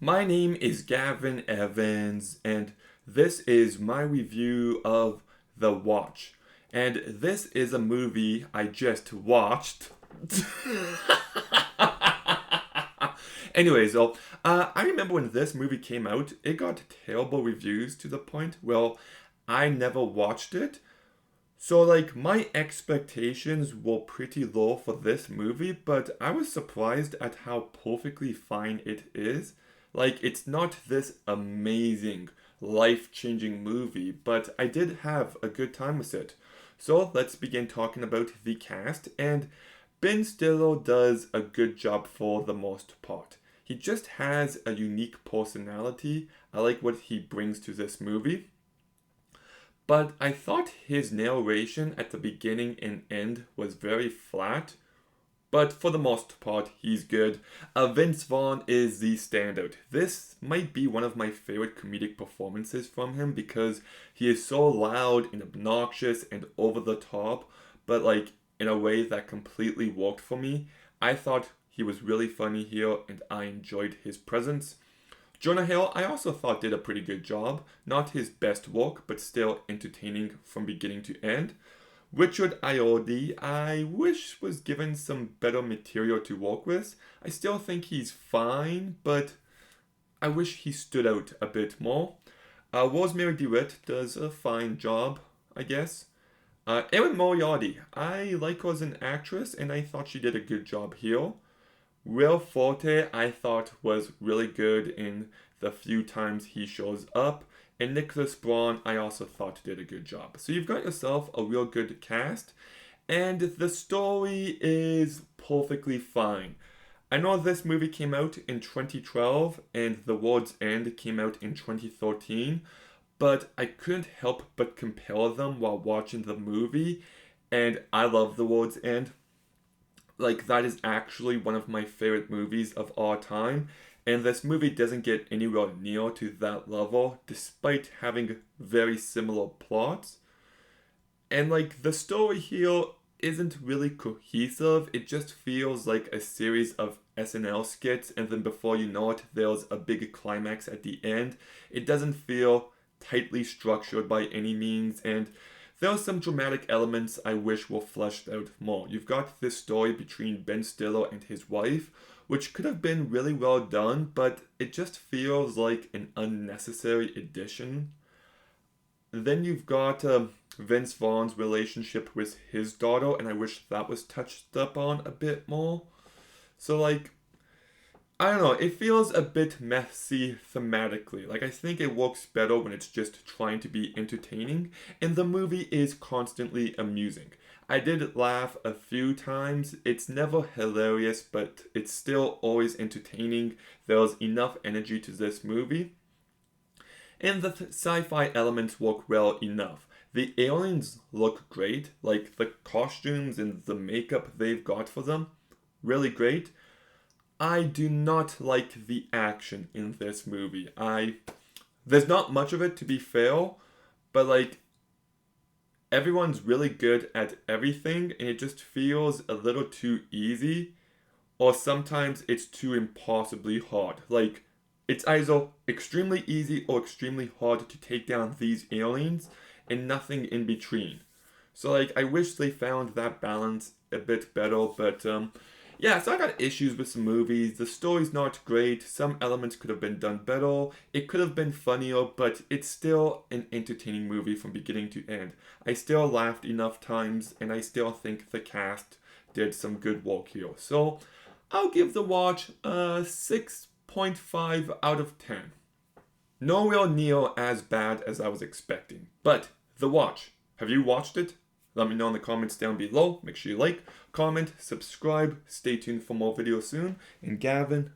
My name is Gavin Evans, and this is my review of The Watch. And this is a movie I just watched. I remember when this movie came out, it got terrible reviews to the point, well, I never watched it. So, my expectations were pretty low for this movie, but I was surprised at how perfectly fine it is. It's not this amazing, life changing movie, but I did have a good time with it. So, let's begin talking about the cast, and Ben Stiller does a good job for the most part. He just has a unique personality. I like what he brings to this movie. But I thought his narration at the beginning and end was very flat. But for the most part, he's good. Vince Vaughn is the standout. This might be one of my favorite comedic performances from him because he is so loud and obnoxious and over the top, but in a way that completely worked for me. I thought he was really funny here and I enjoyed his presence. Jonah Hill, I also thought did a pretty good job. Not his best work, but still entertaining from beginning to end. Richard Ayoade, I wish was given some better material to work with. I still think he's fine, but I wish he stood out a bit more. Rosemary DeWitt does a fine job, I guess. Erin Moriarty, I like her as an actress, and I thought she did a good job here. Will Forte, I thought, was really good in the few times he shows up. And Nicholas Braun, I also thought did a good job. So you've got yourself a real good cast. And the story is perfectly fine. I know this movie came out in 2012 and The World's End came out in 2013, but I couldn't help but compare them while watching the movie. And I love The World's End. That is actually one of my favorite movies of all time, and this movie doesn't get anywhere near to that level despite having very similar plots. And the story here isn't really cohesive. It just feels like a series of SNL skits, and then before you know it, there's a big climax at the end. It doesn't feel tightly structured by any means, and there are some dramatic elements I wish were fleshed out more. You've got this story between Ben Stiller and his wife, which could have been really well done, but it just feels like an unnecessary addition. Then you've got Vince Vaughn's relationship with his daughter, and I wish that was touched up on a bit more. So, I don't know, it feels a bit messy thematically. I think it works better when it's just trying to be entertaining, and the movie is constantly amusing. I did laugh a few times. It's never hilarious, but it's still always entertaining. There's enough energy to this movie. And the sci fi elements work well enough. The aliens look great, the costumes and the makeup they've got for them, really great. I do not like the action in this movie. There's not much of it to be fair, but everyone's really good at everything and it just feels a little too easy or sometimes it's too impossibly hard. It's either extremely easy or extremely hard to take down these aliens and nothing in between. So I wish they found that balance a bit better, but yeah, so I got issues with some movies. The story's not great. Some elements could have been done better. It could have been funnier, but it's still an entertaining movie from beginning to end. I still laughed enough times, and I still think the cast did some good work here. So I'll give The Watch a 6.5 out of 10. Nowhere near as bad as I was expecting. But The Watch, have you watched it? Let me know in the comments down below. Make sure you like, comment, subscribe. Stay tuned for more videos soon. And Gavin